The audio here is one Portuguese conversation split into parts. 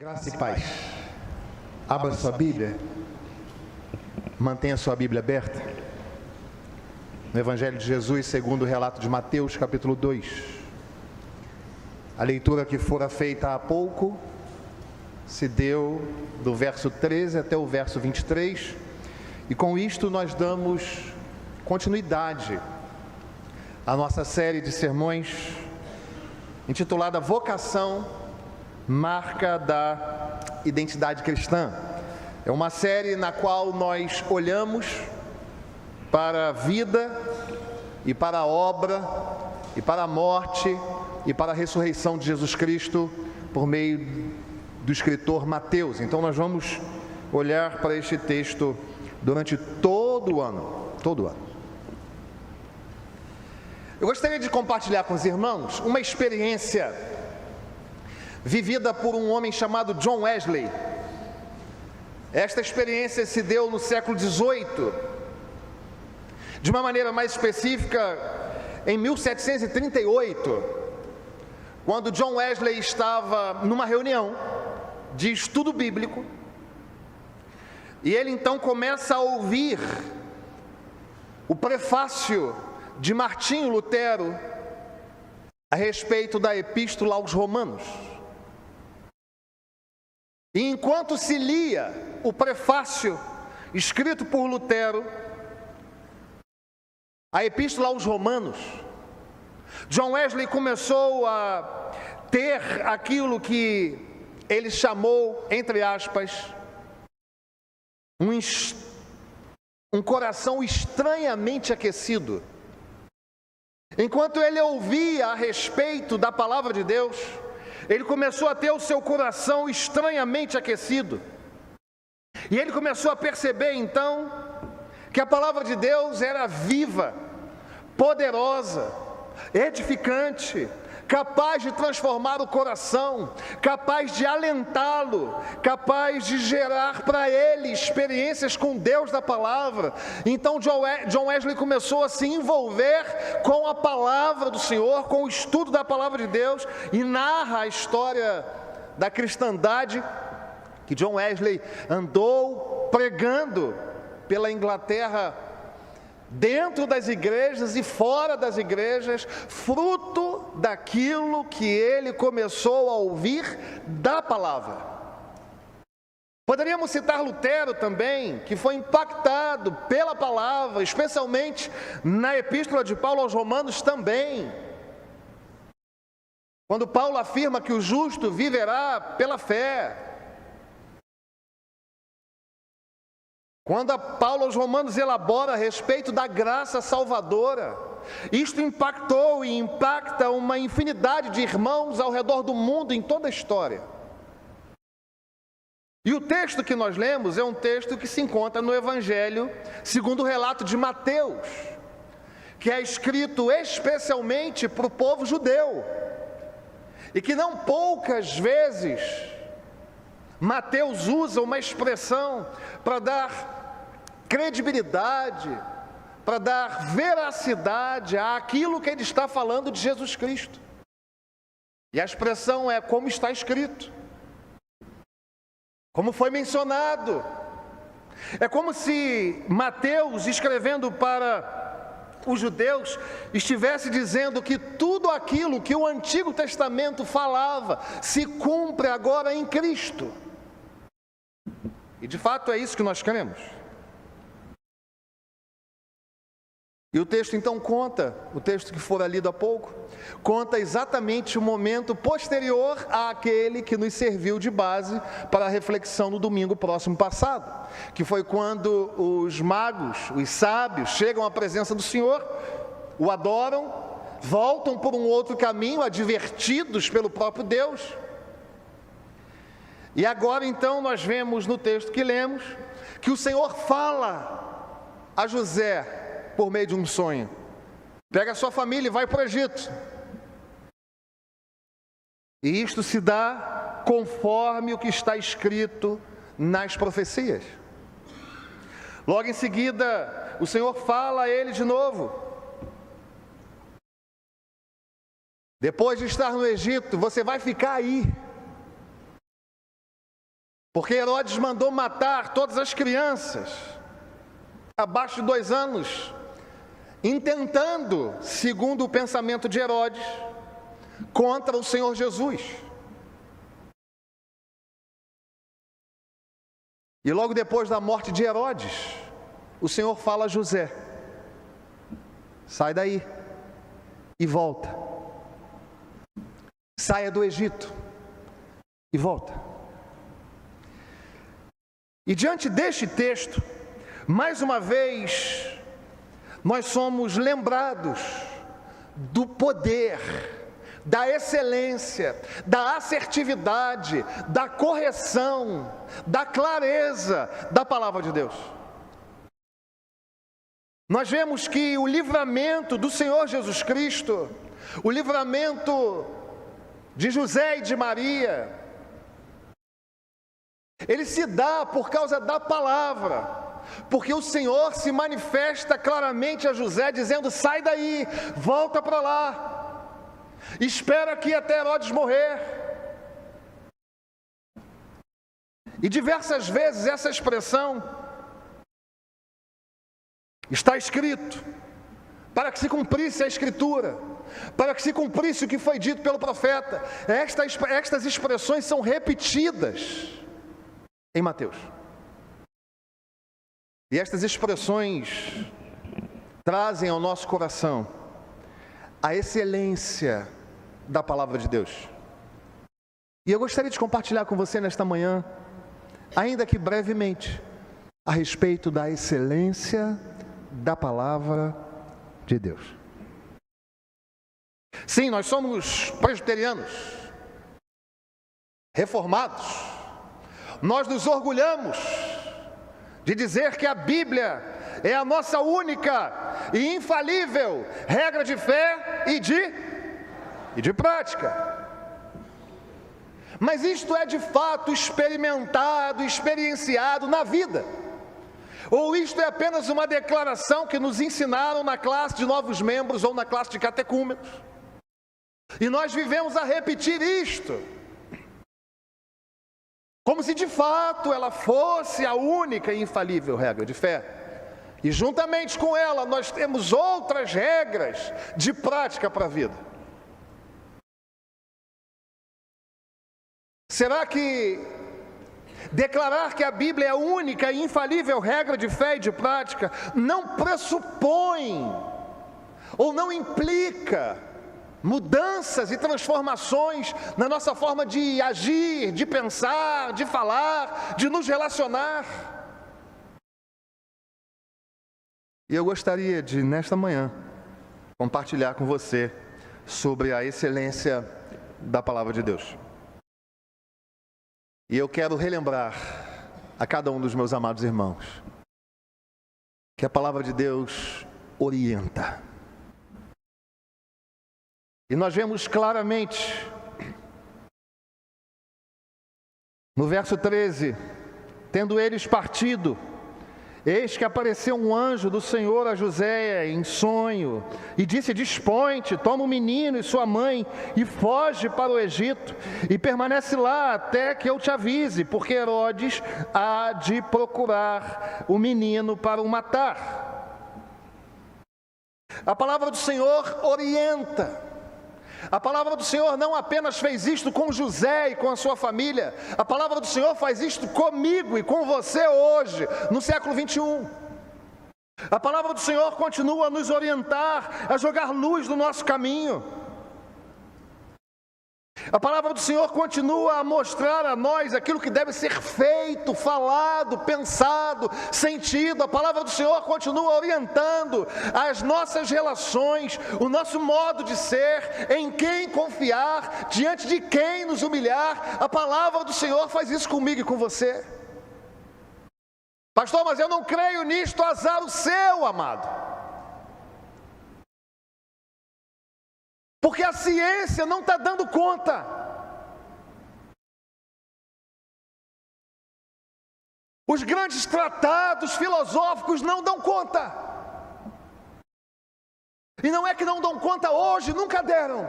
Graça e paz. Abra sua Bíblia. Mantenha sua Bíblia aberta. No Evangelho de Jesus, segundo o relato de Mateus, capítulo 2. A leitura que fora feita há pouco se deu do verso 13 até o verso 23. E com isto nós damos continuidade à nossa série de sermões intitulada Vocação, Marca da Identidade Cristã. É uma série na qual nós olhamos para a vida e para a obra e para a morte e para a ressurreição de Jesus Cristo por meio do escritor Mateus. Então nós vamos olhar para este texto durante todo o ano. Eu gostaria de compartilhar com os irmãos uma experiência vivida por um homem chamado John Wesley. Esta experiência se deu no século XVIII, de uma maneira mais específica, em 1738, quando John Wesley estava numa reunião de estudo bíblico, e ele então começa a ouvir o prefácio de Martinho Lutero a respeito da Epístola aos Romanos. E enquanto se lia o prefácio escrito por Lutero, a Epístola aos Romanos, John Wesley começou a ter aquilo que ele chamou, entre aspas, um coração estranhamente aquecido. Enquanto ele ouvia a respeito da palavra de Deus, ele começou a ter o seu coração estranhamente aquecido. E ele começou a perceber então que a palavra de Deus era viva, poderosa, edificante, capaz de transformar o coração, capaz de alentá-lo, capaz de gerar para ele experiências com Deus da palavra. Então John Wesley começou a se envolver com a palavra do Senhor, com o estudo da palavra de Deus, e narra a história da cristandade que John Wesley andou pregando pela Inglaterra, dentro das igrejas e fora das igrejas, fruto daquilo que ele começou a ouvir da palavra. Poderíamos citar Lutero também, que foi impactado pela palavra, especialmente na Epístola de Paulo aos Romanos também, quando Paulo afirma que o justo viverá pela fé. Quando Paulo aos Romanos elabora a respeito da graça salvadora, isto impactou e impacta uma infinidade de irmãos ao redor do mundo, em toda a história. E o texto que nós lemos é um texto que se encontra no Evangelho, segundo o relato de Mateus, que é escrito especialmente para o povo judeu, e que não poucas vezes Mateus usa uma expressão para dar credibilidade, para dar veracidade àquilo que ele está falando de Jesus Cristo. E a expressão é como está escrito, como foi mencionado. É como se Mateus, escrevendo para os judeus, estivesse dizendo que tudo aquilo que o Antigo Testamento falava se cumpre agora em Cristo. E de fato é isso que nós queremos. E o texto então conta, o texto que fora lido há pouco, conta exatamente o momento posterior àquele que nos serviu de base para a reflexão no domingo próximo passado, que foi quando os magos, os sábios, chegam à presença do Senhor, o adoram, voltam por um outro caminho, advertidos pelo próprio Deus. E agora então nós vemos no texto que lemos, que o Senhor fala a José por meio de um sonho: pega a sua família e vai para o Egito. E isto se dá conforme o que está escrito nas profecias. Logo em seguida, o Senhor fala a ele de novo: depois de estar no Egito, você vai ficar aí. Porque Herodes mandou matar todas as crianças abaixo de 2 anos, intentando, segundo o pensamento de Herodes, contra o Senhor Jesus. E logo depois da morte de Herodes, o Senhor fala a José: sai daí e volta. Saia do Egito e volta. E diante deste texto, mais uma vez, nós somos lembrados do poder, da excelência, da assertividade, da correção, da clareza da palavra de Deus. Nós vemos que o livramento do Senhor Jesus Cristo, o livramento de José e de Maria, ele se dá por causa da palavra, porque o Senhor se manifesta claramente a José dizendo: sai daí, volta para lá, espera aqui até Herodes morrer. E diversas vezes essa expressão está escrito para que se cumprisse a Escritura, para que se cumprisse o que foi dito pelo profeta. Estas expressões são repetidas em Mateus. E estas expressões trazem ao nosso coração a excelência da palavra de Deus. E eu gostaria de compartilhar com você nesta manhã, ainda que brevemente, a respeito da excelência da palavra de Deus. Sim, nós somos presbiterianos, reformados. Nós nos orgulhamos de dizer que a Bíblia é a nossa única e infalível regra de fé e de prática. Mas isto é de fato experimentado, experienciado na vida? Ou isto é apenas uma declaração que nos ensinaram na classe de novos membros ou na classe de catecúmenos? E nós vivemos a repetir isto, como se de fato ela fosse a única e infalível regra de fé. E juntamente com ela nós temos outras regras de prática para a vida. Será que declarar que a Bíblia é a única e infalível regra de fé e de prática não pressupõe ou não implica mudanças e transformações na nossa forma de agir, de pensar, de falar, de nos relacionar? E eu gostaria de, nesta manhã, compartilhar com você sobre a excelência da palavra de Deus. E eu quero relembrar a cada um dos meus amados irmãos que a palavra de Deus orienta. E nós vemos claramente no verso 13: tendo eles partido, eis que apareceu um anjo do Senhor a José em sonho, e disse: dispõe-te, toma o menino e sua mãe, e foge para o Egito, e permanece lá até que eu te avise, porque Herodes há de procurar o menino para o matar. A palavra do Senhor orienta. A palavra do Senhor não apenas fez isto com José e com a sua família, a palavra do Senhor faz isto comigo e com você hoje, no século 21. A palavra do Senhor continua a nos orientar, a jogar luz no nosso caminho. A palavra do Senhor continua a mostrar a nós aquilo que deve ser feito, falado, pensado, sentido. A palavra do Senhor continua orientando as nossas relações, o nosso modo de ser, em quem confiar, diante de quem nos humilhar. A palavra do Senhor faz isso comigo e com você. Pastor, mas eu não creio nisto. Azar o seu, amado. Porque a ciência não está dando conta. Os grandes tratados filosóficos não dão conta. E não é que não dão conta hoje, nunca deram.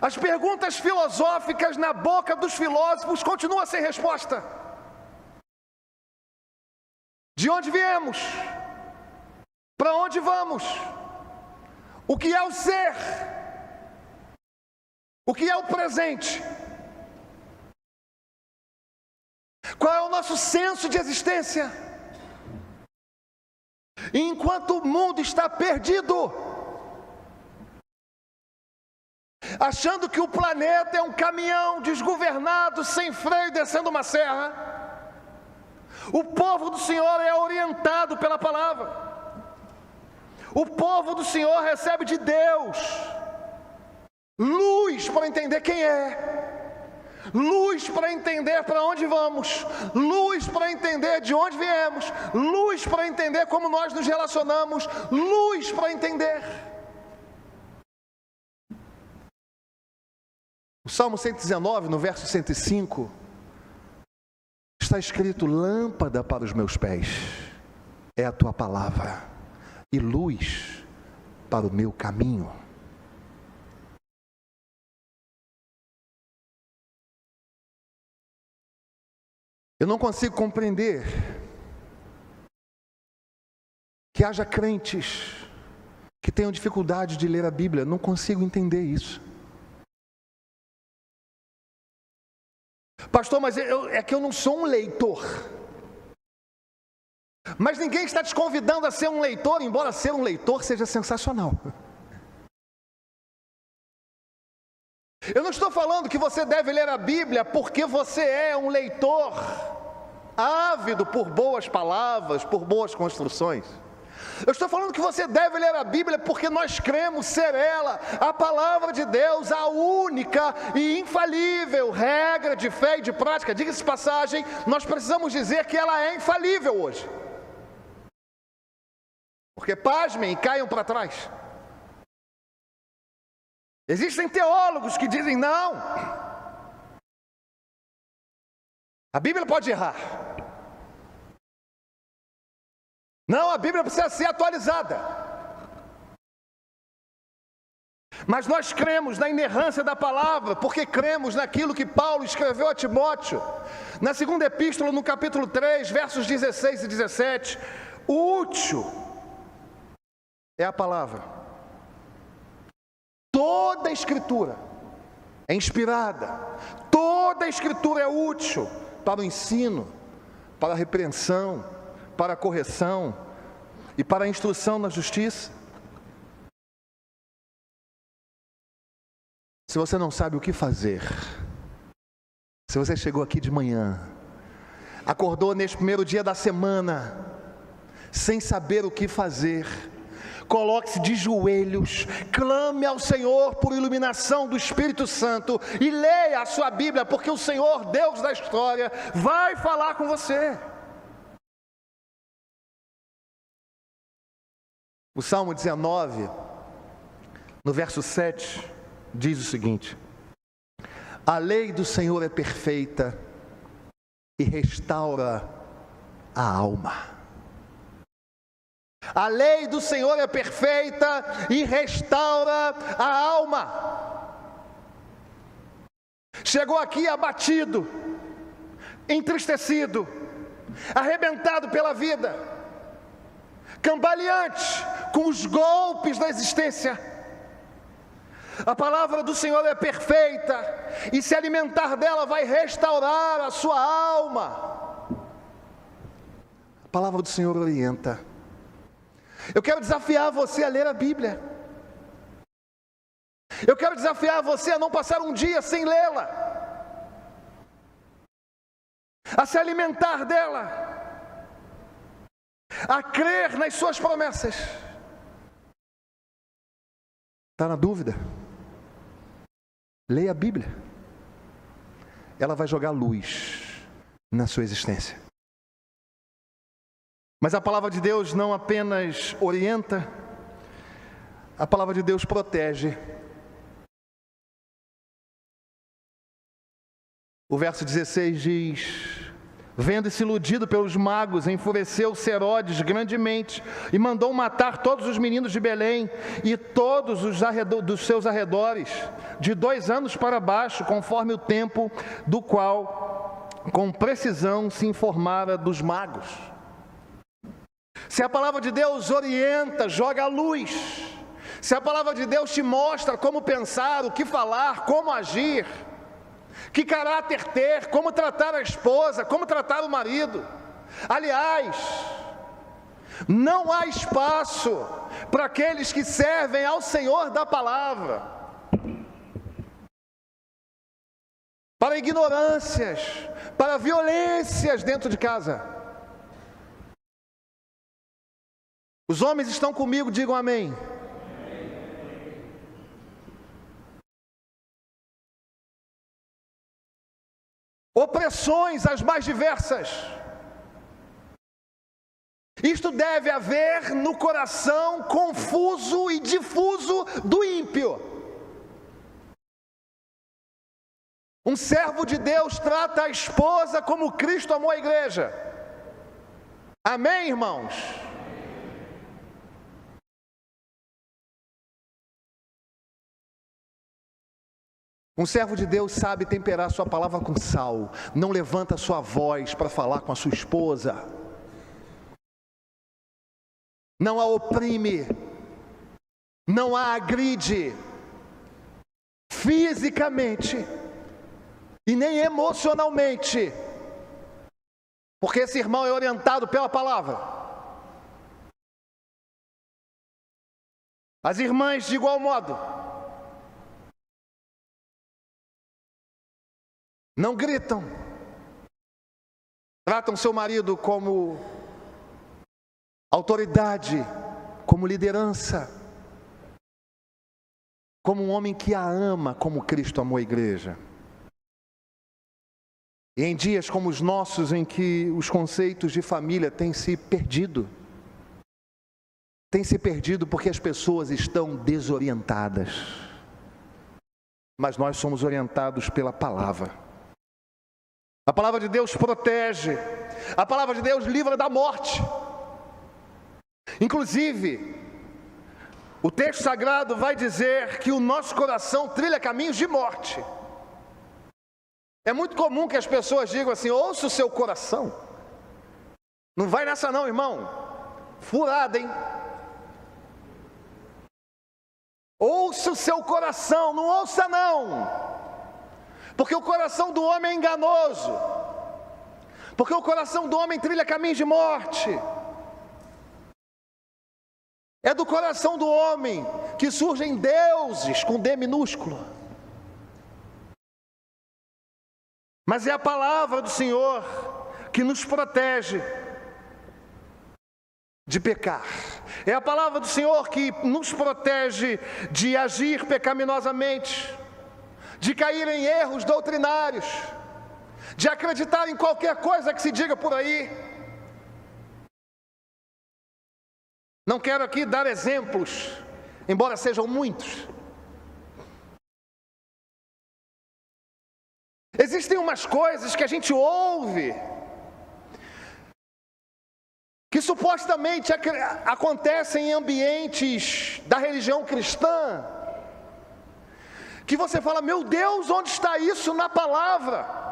As perguntas filosóficas na boca dos filósofos continuam sem resposta. De onde viemos? Para onde vamos? O que é o ser? O que é o presente? Qual é o nosso senso de existência? E enquanto o mundo está perdido, achando que o planeta é um caminhão desgovernado, sem freio, descendo uma serra, o povo do Senhor é orientado pela palavra. O povo do Senhor recebe de Deus luz para entender quem é, luz para entender para onde vamos, luz para entender de onde viemos, luz para entender como nós nos relacionamos, luz para entender. O Salmo 119, no verso 105, está escrito: lâmpada para os meus pés é a tua palavra e luz para o meu caminho. Eu não consigo compreender que haja crentes que tenham dificuldade de ler a Bíblia. Não consigo entender isso. Pastor, mas é que eu não sou um leitor. Mas ninguém está te convidando a ser um leitor, embora ser um leitor seja sensacional. Eu não estou falando que você deve ler a Bíblia porque você é um leitor ávido por boas palavras, por boas construções. Eu estou falando que você deve ler a Bíblia porque nós cremos ser ela, a palavra de Deus, a única e infalível regra de fé e de prática. Diga-se de passagem, nós precisamos dizer que ela é infalível hoje. Porque pasmem e caiam para trás. Existem teólogos que dizem não. A Bíblia pode errar. Não, a Bíblia precisa ser atualizada. Mas nós cremos na inerrância da palavra, porque cremos naquilo que Paulo escreveu a Timóteo, na segunda epístola, no capítulo 3, versos 16 e 17. O útil é a palavra. Toda a Escritura é inspirada, toda a Escritura é útil para o ensino, para a repreensão, para a correção e para a instrução na justiça. Se você não sabe o que fazer, se você chegou aqui de manhã, acordou neste primeiro dia da semana, sem saber o que fazer, coloque-se de joelhos, clame ao Senhor por iluminação do Espírito Santo e leia a sua Bíblia, porque o Senhor, Deus da história, vai falar com você. O Salmo 19, no verso 7, diz o seguinte: a lei do Senhor é perfeita e restaura a alma. A lei do Senhor é perfeita e restaura a alma. Chegou aqui abatido, entristecido, arrebentado pela vida, cambaleante com os golpes da existência. A palavra do Senhor é perfeita e se alimentar dela vai restaurar a sua alma. A palavra do Senhor orienta. Eu quero desafiar você a ler a Bíblia. Eu quero desafiar você a não passar um dia sem lê-la, a se alimentar dela, a crer nas suas promessas. Está na dúvida? Leia a Bíblia. Ela vai jogar luz na sua existência. Mas a palavra de Deus não apenas orienta, a palavra de Deus protege. O verso 16 diz: Vendo-se iludido pelos magos, enfureceu-se Herodes grandemente e mandou matar todos os meninos de Belém e todos os dos seus arredores, de 2 anos para baixo, conforme o tempo do qual, com precisão, se informara dos magos. Se a palavra de Deus orienta, joga a luz. Se a palavra de Deus te mostra como pensar, o que falar, como agir, que caráter ter, como tratar a esposa, como tratar o marido. Aliás, não há espaço para aqueles que servem ao Senhor da palavra, para ignorâncias, para violências dentro de casa. Os homens estão comigo, digam amém. Opressões as mais diversas. Isto deve haver no coração confuso e difuso do ímpio. Um servo de Deus trata a esposa como Cristo amou a igreja. Amém, irmãos? Um servo de Deus sabe temperar sua palavra com sal, não levanta sua voz para falar com a sua esposa, não a oprime, não a agride fisicamente e nem emocionalmente, porque esse irmão é orientado pela palavra. As irmãs, de igual modo, não gritam, tratam seu marido como autoridade, como liderança, como um homem que a ama, como Cristo amou a igreja. E em dias como os nossos, em que os conceitos de família têm se perdido porque as pessoas estão desorientadas, mas nós somos orientados pela palavra. A palavra de Deus protege, a palavra de Deus livra da morte. Inclusive, o texto sagrado vai dizer que o nosso coração trilha caminhos de morte. É muito comum que as pessoas digam assim: ouça o seu coração. Não vai nessa não, irmão. Furada, hein? Ouça o seu coração, não ouça não. Porque o coração do homem é enganoso. Porque o coração do homem trilha caminhos de morte. É do coração do homem que surgem deuses com D minúsculo. Mas é a palavra do Senhor que nos protege de pecar. É a palavra do Senhor que nos protege de agir pecaminosamente, de cair em erros doutrinários, de acreditar em qualquer coisa que se diga por aí. Não quero aqui dar exemplos, embora sejam muitos. Existem umas coisas que a gente ouve, que supostamente acontecem em ambientes da religião cristã, que você fala: meu Deus, onde está isso na palavra?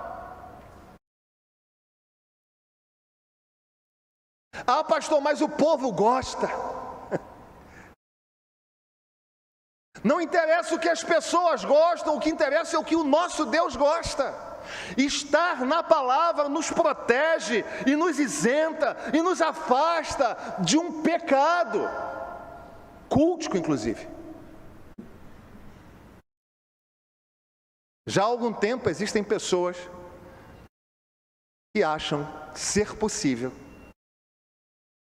Ah, pastor, mas o povo gosta. Não interessa o que as pessoas gostam, o que interessa é o que o nosso Deus gosta. Estar na palavra nos protege e nos isenta e nos afasta de um pecado cultico, inclusive. Já há algum tempo existem pessoas que acham ser possível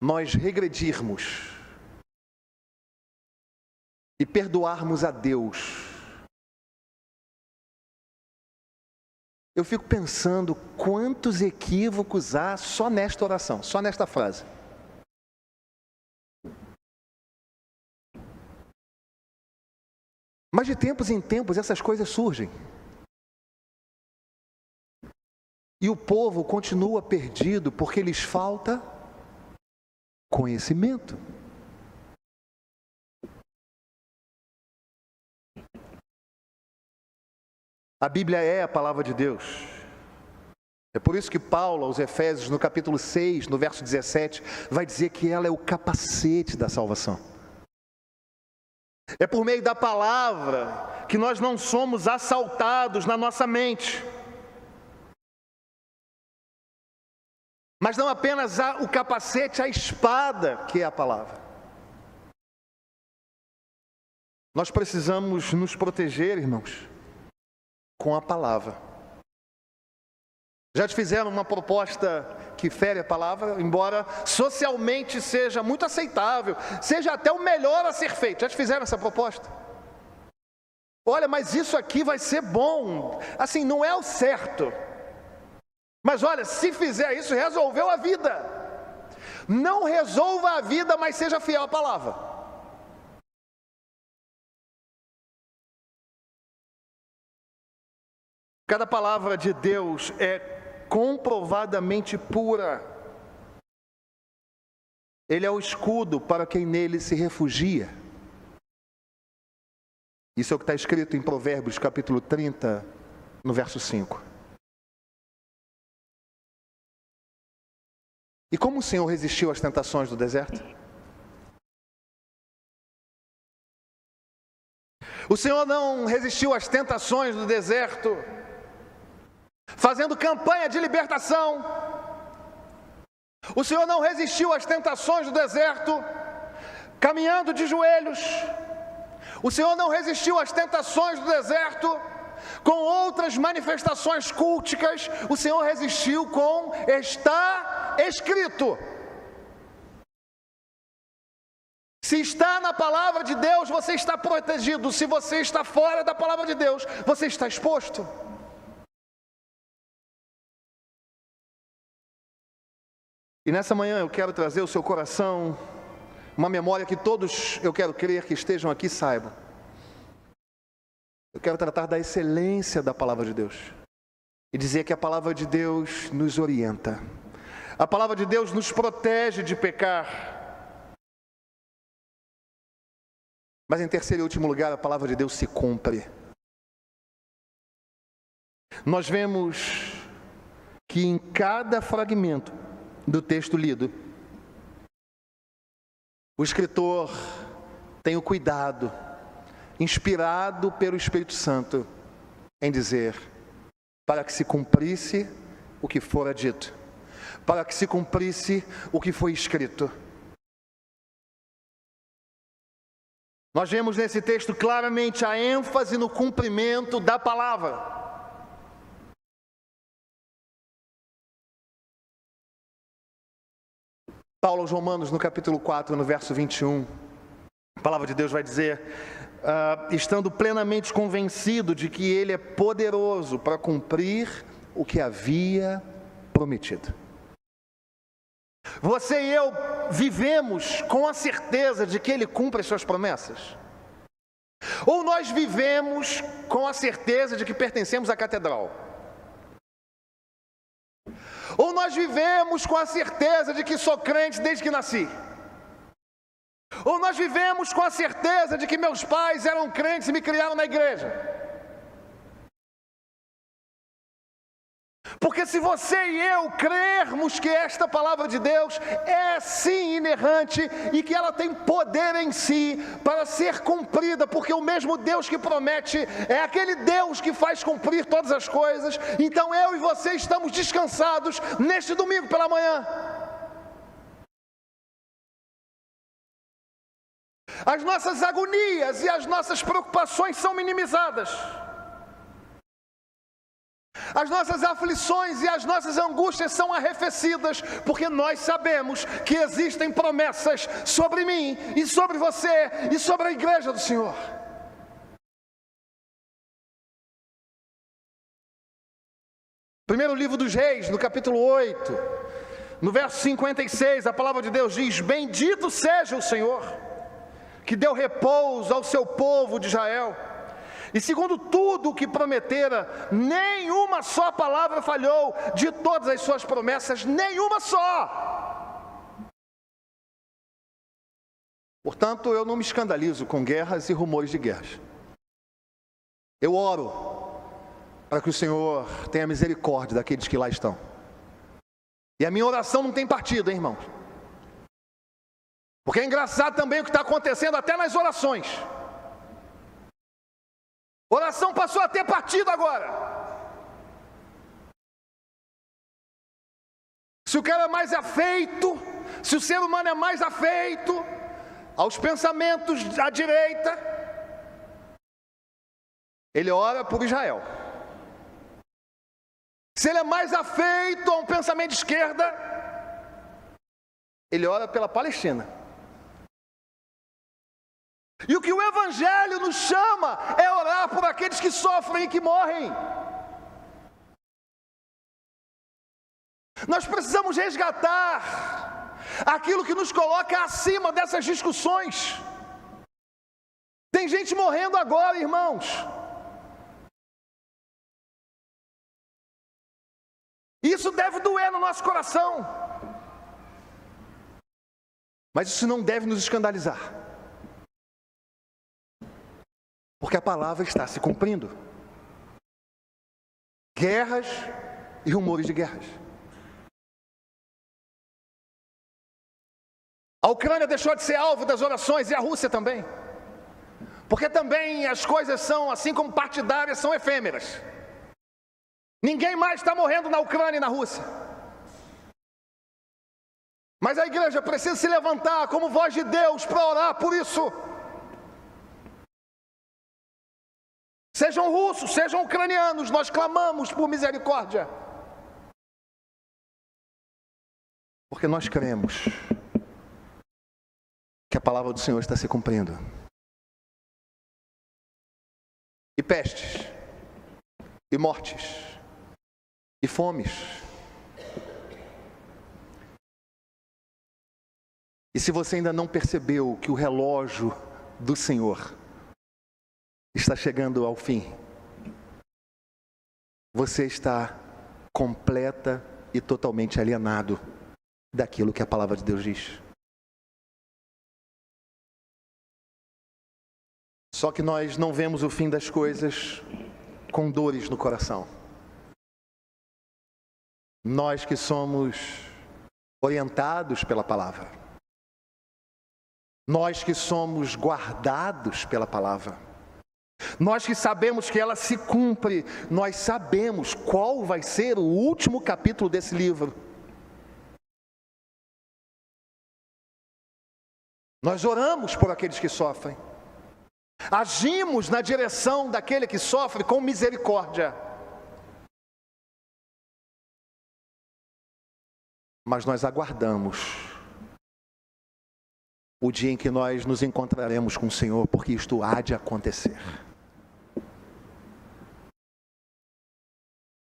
nós regredirmos e perdoarmos a Deus. Eu fico pensando quantos equívocos há só nesta oração, só nesta frase. Mas de tempos em tempos essas coisas surgem. E o povo continua perdido porque lhes falta conhecimento. A Bíblia é a palavra de Deus. É por isso que Paulo, aos Efésios, no capítulo 6, no verso 17, vai dizer que ela é o capacete da salvação. É por meio da palavra que nós não somos assaltados na nossa mente. Mas não apenas o capacete, a espada, que é a palavra. Nós precisamos nos proteger, irmãos, com a palavra. Já te fizeram uma proposta que fere a palavra, embora socialmente seja muito aceitável, seja até o melhor a ser feito. Já te fizeram essa proposta? Olha, mas isso aqui vai ser bom. Assim, não é o certo. Mas olha, se fizer isso, resolveu a vida. Não resolva a vida, mas seja fiel à palavra. Cada palavra de Deus é comprovadamente pura. Ele é o escudo para quem nele se refugia. Isso é o que está escrito em Provérbios, capítulo 30, no verso 5. E como o Senhor resistiu às tentações do deserto? O Senhor não resistiu às tentações do deserto fazendo campanha de libertação. O Senhor não resistiu às tentações do deserto caminhando de joelhos. O Senhor não resistiu às tentações do deserto com outras manifestações culticas. O Senhor resistiu com está escrito. Se está na palavra de Deus, você está protegido. Se você está fora da palavra de Deus, você está exposto. E nessa manhã eu quero trazer ao seu coração uma memória que todos, eu quero crer, que estejam aqui saibam. Eu quero tratar da excelência da palavra de Deus e dizer que a palavra de Deus nos orienta. A palavra de Deus nos protege de pecar. Mas em terceiro e último lugar, a palavra de Deus se cumpre. Nós vemos que em cada fragmento do texto lido, o escritor tem o cuidado, inspirado pelo Espírito Santo, em dizer, para que se cumprisse o que fora dito, para que se cumprisse o que foi escrito. Nós vemos nesse texto claramente a ênfase no cumprimento da palavra. Paulo aos Romanos, no capítulo 4, no verso 21, a palavra de Deus vai dizer, estando plenamente convencido de que Ele é poderoso para cumprir o que havia prometido. Você e eu vivemos com a certeza de que Ele cumpre as suas promessas? Ou nós vivemos com a certeza de que pertencemos à catedral? Ou nós vivemos com a certeza de que sou crente desde que nasci? Ou nós vivemos com a certeza de que meus pais eram crentes e me criaram na igreja? Porque se você e eu crermos que esta palavra de Deus é sim inerrante e que ela tem poder em si para ser cumprida, porque o mesmo Deus que promete é aquele Deus que faz cumprir todas as coisas, então eu e você estamos descansados neste domingo pela manhã. As nossas agonias e as nossas preocupações são minimizadas. As nossas aflições e as nossas angústias são arrefecidas, porque nós sabemos que existem promessas sobre mim e sobre você e sobre a igreja do Senhor. Primeiro livro dos Reis, no capítulo 8, no verso 56, a palavra de Deus diz: bendito seja o Senhor, que deu repouso ao seu povo de Israel, E segundo tudo o que prometera, nenhuma só palavra falhou, de todas as suas promessas, nenhuma só. Portanto, eu não me escandalizo com guerras e rumores de guerras. Eu oro para que o Senhor tenha misericórdia daqueles que lá estão. E a minha oração não tem partido, hein, irmãos? Porque é engraçado também o que está acontecendo até nas orações. Oração passou a ter partido agora. Se o cara é mais afeito, se o ser humano é mais afeito aos pensamentos à direita, ele ora por Israel. Se ele é mais afeito a um pensamento de esquerda, ele ora pela Palestina. E o que o Evangelho nos chama é orar por aqueles que sofrem e que morrem. Nós precisamos resgatar aquilo que nos coloca acima dessas discussões. Tem gente morrendo agora, irmãos. Isso deve doer no nosso coração. Mas isso não deve nos escandalizar. Porque a palavra está se cumprindo. Guerras e rumores de guerras. A Ucrânia deixou de ser alvo das orações e a Rússia também. Porque também as coisas são, assim como partidárias, são efêmeras. Ninguém mais está morrendo na Ucrânia e na Rússia. Mas a igreja precisa se levantar como voz de Deus para orar por isso. Sejam russos, sejam ucranianos, nós clamamos por misericórdia. Porque nós cremos que a palavra do Senhor está se cumprindo. E pestes, e mortes, e fomes. E se você ainda não percebeu que o relógio do Senhor está chegando ao fim, você está completa e totalmente alienado daquilo que a palavra de Deus diz. Só que nós não vemos o fim das coisas com dores no coração. Nós que somos orientados pela palavra, nós que somos guardados pela palavra, nós que sabemos que ela se cumpre, nós sabemos qual vai ser o último capítulo desse livro. Nós oramos por aqueles que sofrem, agimos na direção daquele que sofre com misericórdia. Mas nós aguardamos o dia em que nós nos encontraremos com o Senhor, porque isto há de acontecer.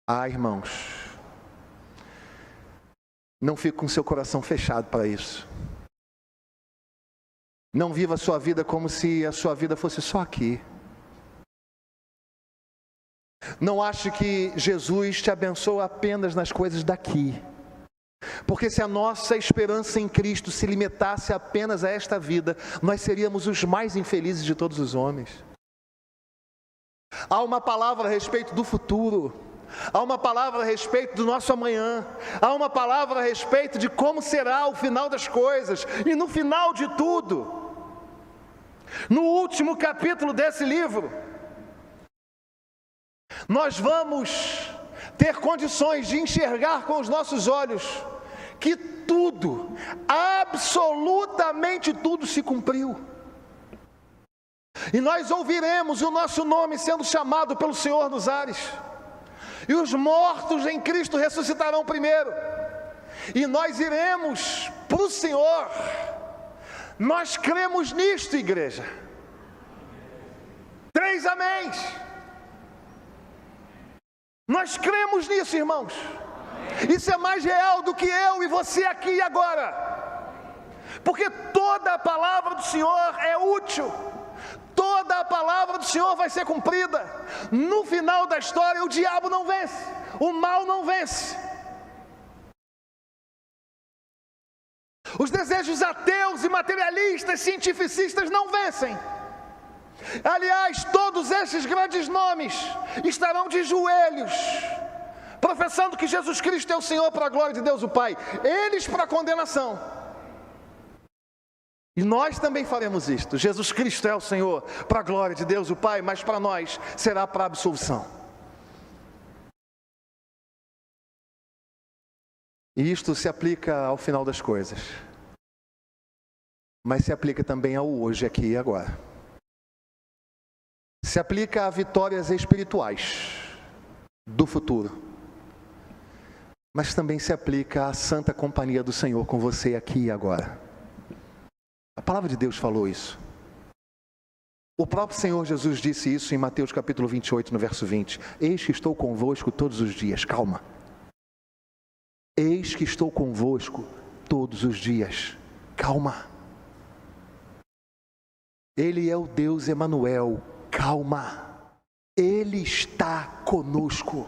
Ah, irmãos, não fique com seu coração fechado para isso. Não viva a sua vida como se a sua vida fosse só aqui. Não ache que Jesus te abençoa apenas nas coisas daqui. Porque se a nossa esperança em Cristo se limitasse apenas a esta vida, nós seríamos os mais infelizes de todos os homens. Há uma palavra a respeito do futuro. Há uma palavra a respeito do nosso amanhã. Há uma palavra a respeito de como será o final das coisas. E no final de tudo, no último capítulo desse livro, nós vamos ter condições de enxergar com os nossos olhos que tudo, absolutamente tudo se cumpriu. E nós ouviremos o nosso nome sendo chamado pelo Senhor nos ares. E os mortos em Cristo ressuscitarão primeiro. E nós iremos para o Senhor. Nós cremos nisto, igreja. 3 améns. Nós cremos nisso, irmãos. Isso é mais real do que eu e você aqui e agora. Porque toda a palavra do Senhor é útil. toda a palavra do Senhor vai ser cumprida. No final da história, o diabo não vence, o mal não vence. Os desejos ateus e materialistas, cientificistas não vencem. Aliás, todos esses grandes nomes estarão de joelhos, professando que Jesus Cristo é o Senhor para a glória de Deus o Pai, eles para a condenação. E nós também faremos isto. Jesus Cristo é o Senhor para a glória de Deus o Pai, mas para nós será para a absolvição. E isto se aplica ao final das coisas, mas se aplica também ao hoje, aqui e agora. Se aplica a vitórias espirituais do futuro, mas também se aplica à santa companhia do Senhor com você aqui e agora. A palavra de Deus falou isso. O próprio Senhor Jesus disse isso em Mateus capítulo 28, no verso 20. Eis que estou convosco todos os dias. Calma. Eis que estou convosco todos os dias. Calma. Ele é o Deus Emanuel. Calma. Ele está conosco.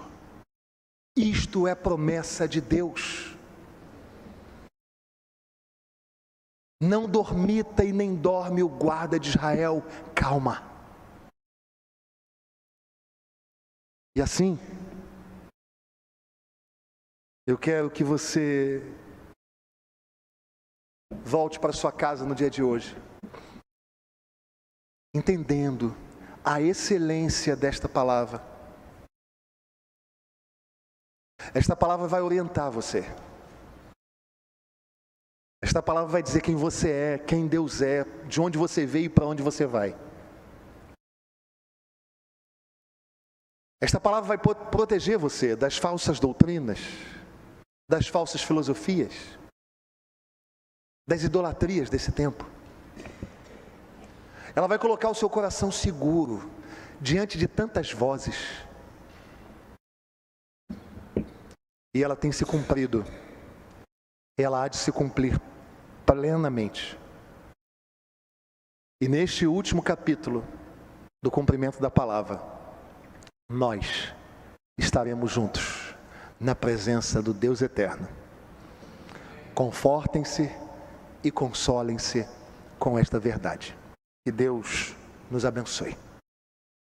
Isto é promessa de Deus. Não dormita e nem dorme o guarda de Israel. Calma. E assim, eu quero que você volte para sua casa no dia de hoje, entendendo a excelência desta palavra. Esta palavra vai orientar você. Esta palavra vai dizer quem você é, quem Deus é, de onde você veio e para onde você vai. Esta palavra vai proteger você das falsas doutrinas, das falsas filosofias, das idolatrias desse tempo. Ela vai colocar o seu coração seguro diante de tantas vozes. E ela tem se cumprido. Ela há de se cumprir plenamente. E neste último capítulo do cumprimento da palavra, nós estaremos juntos na presença do Deus eterno. Confortem-se e consolem-se com esta verdade. Que Deus nos abençoe.